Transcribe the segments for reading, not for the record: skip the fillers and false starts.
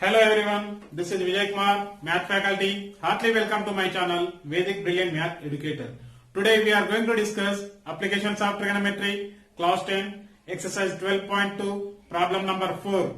Hello everyone, this is Vijay Kumar, Math faculty. Heartily welcome to my channel, Vedic Brilliant Math Educator. Today we are going to discuss applications of trigonometry, class 10, exercise 12.2, problem number 4.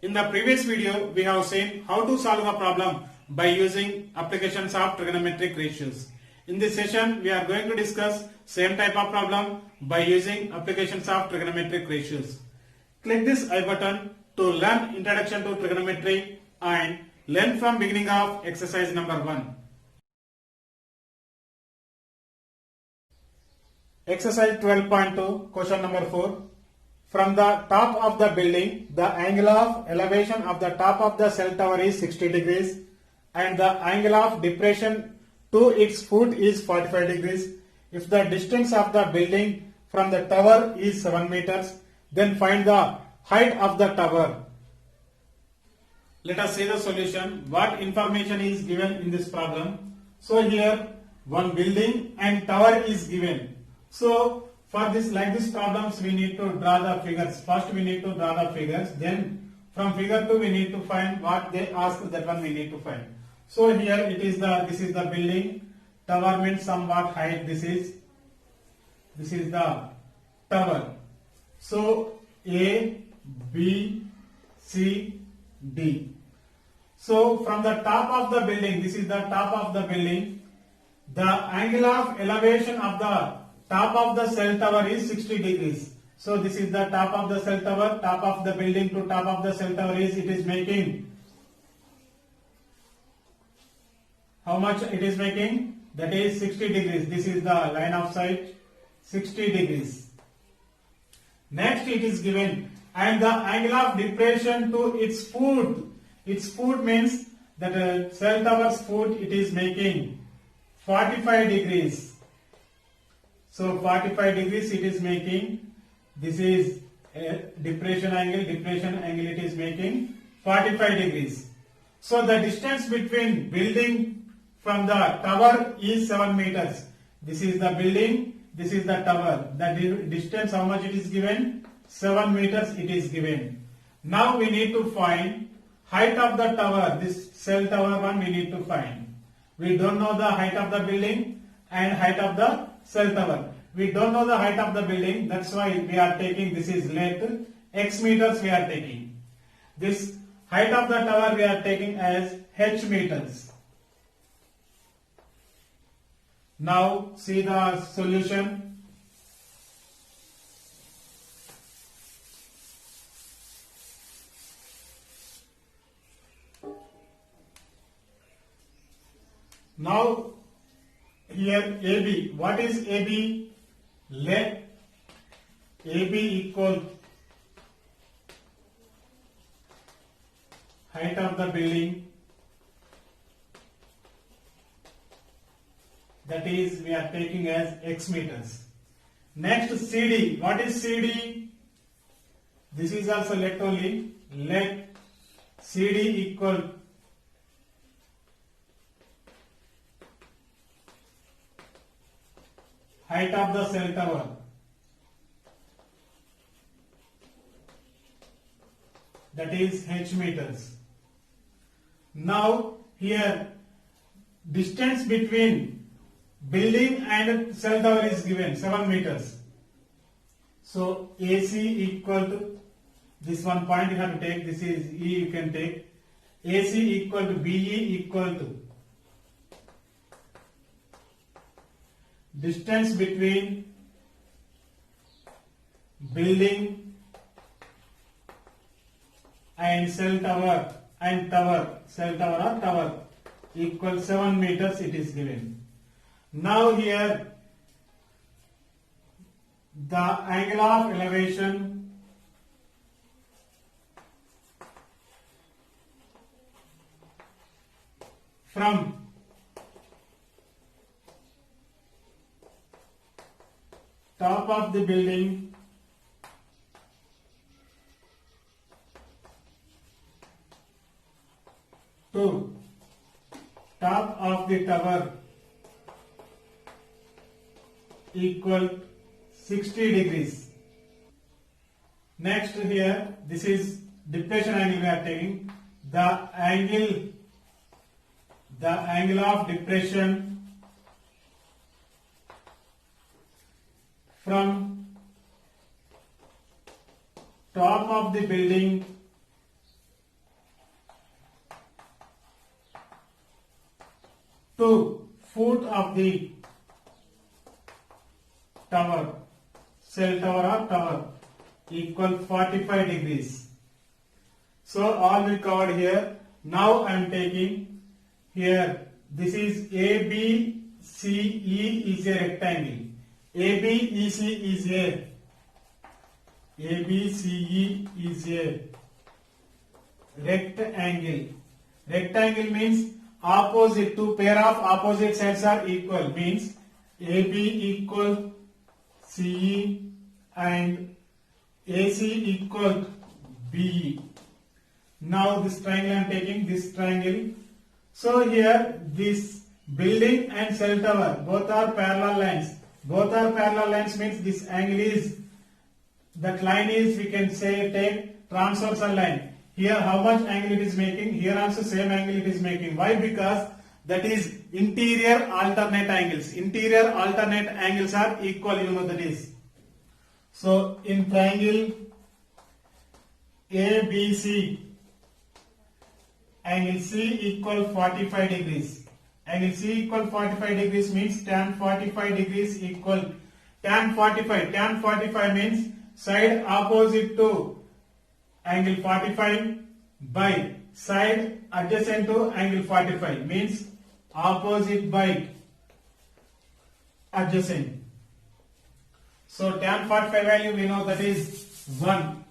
In the previous video, we have seen how to solve a problem by using applications of trigonometric ratios. In this session, we are going to discuss same type of problem by using applications of trigonometric ratios. Click this I button to learn Introduction to Trigonometry and learn from beginning of exercise number 1. Exercise 12.2, question number 4. From the top of the building, the angle of elevation of the top of the cell tower is 60 degrees and the angle of depression to its foot is 45 degrees. If the distance of the building from the tower is 7 meters, then find the height of the tower. Let us see the solution. What information is given in this problem? So here one building and tower is given. So for this, like this problems, we need to draw the figures. First we need to draw the figures. Then from figure 2 we need to find what they ask, that one we need to find. So here it is this is the building. Tower means somewhat height. This is the tower. So A, B, C, D. So from the top of the building, this is the top of the building. The angle of elevation of the top of the cell tower is 60 degrees. So this is the top of the cell tower. Top of the building to top of the cell tower is, it is making, how much it is making? That is 60 degrees. This is the line of sight, 60 degrees. Next it is given, and the angle of depression to its foot. Its foot means that cell tower's foot, it is making 45 degrees. So 45 degrees it is making. This is a depression angle it is making 45 degrees. So the distance between building from the tower is 7 meters. This is the building, this is the tower. The distance, how much it is given? 7 meters it is given. Now we need to find height of the tower. This cell tower one we need to find. We don't know the height of the building and height of the cell tower. We don't know the height of the building, that's why we are taking, this is length, x meters we are taking. This height of the tower we are taking as h meters. Now see the solution. Now here AB, what is AB? Let AB equal height of the building, that is we are taking as x meters. Next CD, what is CD? This is also let only, let CD equal height of the cell tower, that is h meters. Now here distance between building and cell tower is given 7 meters. So AC equal to, this one point you have to take, this is E you can take, AC equal to BE equal to distance between building and cell tower cell tower or tower equal 7 meters it is given. Now here the angle of elevation from top of the building to top of the tower equal 60 degrees. Next here, this is depression angle we are taking. The angle of depression from top of the building to foot of the tower, cell tower or tower, equal 45 degrees. So all we covered here. Now I am taking here, this is ABCE is a rectangle. ABCE is a rectangle. Rectangle means opposite, two pair of opposite sides are equal, means AB equal CE and AC equal BE. Now this triangle I am taking, this triangle. So here this building and cell tower both are parallel lines. Both are parallel lines means this angle is, that line is, we can say, take transversal line. Here how much angle it is making, here also same angle it is making. Why? Because that is interior alternate angles. Interior alternate angles are equal, you know that is. So in triangle ABC, angle C equal 45 degrees. Angle C equal 45 degrees means tan 45 degrees equal tan 45. Tan 45 means side opposite to angle 45 by side adjacent to angle 45, means opposite by adjacent. So tan 45 value we know that is 1.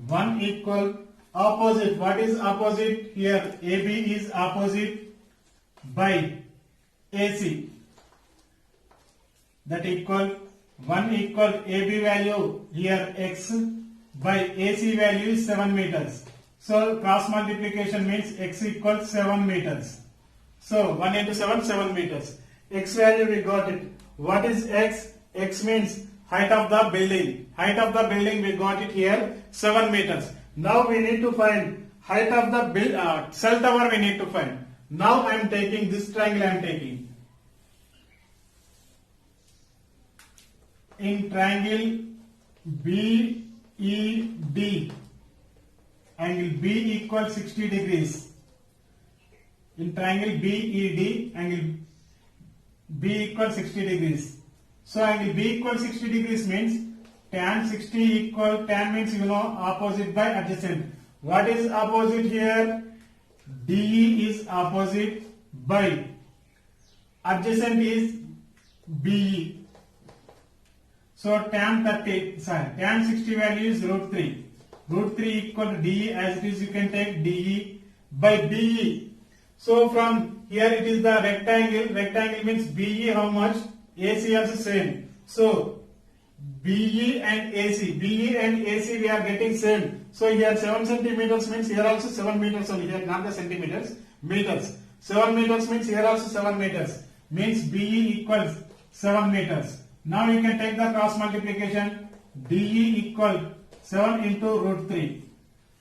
1 equal opposite. What is opposite? Here AB is opposite by AC. That equal 1 equal AB value here x by AC value is 7 meters. So cross multiplication means x equals 7 meters. So 1 into 7, 7 meters. X value we got it. What is x? X means height of the building. Height of the building we got it here 7 meters. Now we need to find height of the cell tower we need to find. Now I am taking this triangle I am taking. In triangle BED, angle B equals 60 degrees. In triangle BED, angle B equals 60 degrees. So angle B equals 60 degrees means tan 60 equal, tan means you know opposite by adjacent. What is opposite here? DE is opposite by adjacent is BE. So tan 60 value is root 3. Root 3 equal to DE, as it is you can take DE by BE. So from here it is the rectangle. Rectangle means BE how much? AC also same. So BE and AC we are getting same. So here 7 centimeters means here also 7 meters only. Here not the centimeters, meters. 7 meters means here also 7 meters. Means BE equals 7 meters. Now you can take the cross multiplication. DE equal 7 into root 3.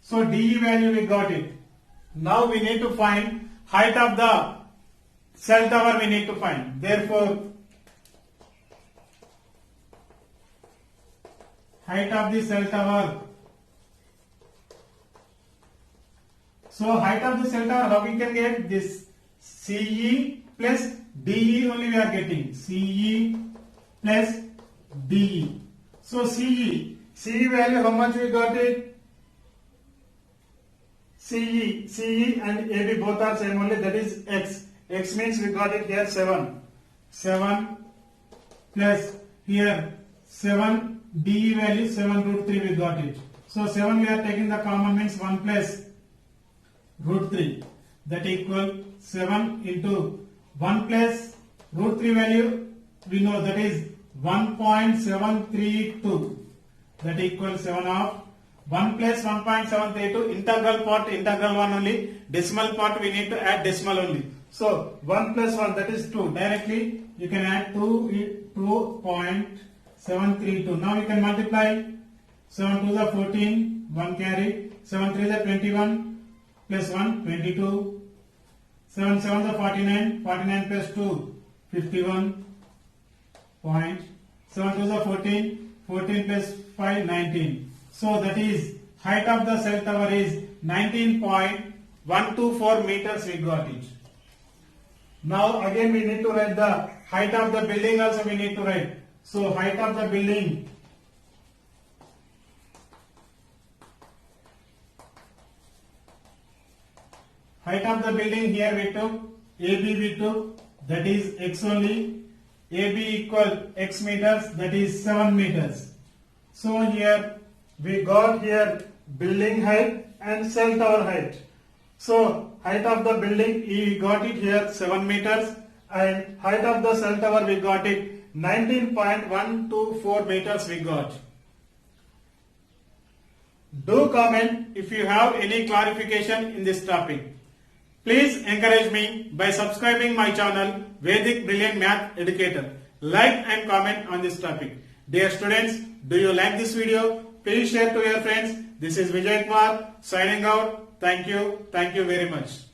So DE value we got it. Now we need to find height of the cell tower we need to find. Therefore, height of the cell tower. So height of the cell tower, how we can get this? CE plus DE only we are getting. CE plus DE. So CE value how much we got it? CE and AB both are same only, that is x. X means we got it here 7. 7 plus here 7 DE value 7 root 3 we got it. So 7 we are taking the common means 1 plus root 3. That equal 7 into 1 plus root 3 value we know that is 1.732. That equals 7 of 1 plus 1.732 integral part integral 1 only, decimal part we need to add decimal only. So 1 plus 1 that is 2. Directly you can add 2.732. Now you can multiply 7 to the 14, 1 carry, 7 3 the 21 plus 1 22, 7 7 the 49, 49 plus 2 51 point, 7 to the 14, 14 plus 5 19. So that is height of the cell tower is 19.124 meters we got it. Now again we need to write the height of the building also we need to write. So height of the building here we took AB we took, that is x only. AB equal x meters, that is 7 meters. So here we got here building height and cell tower height. So height of the building we got it here 7 meters and height of the cell tower we got it 19.124 meters we got. Do comment if you have any clarification in this topic. Please encourage me by subscribing my channel Vedic Brilliant Math Educator. Like and comment on this topic. Dear students, do you like this video? Please share to your friends. This is Vijay Kumar signing out. Thank you very much.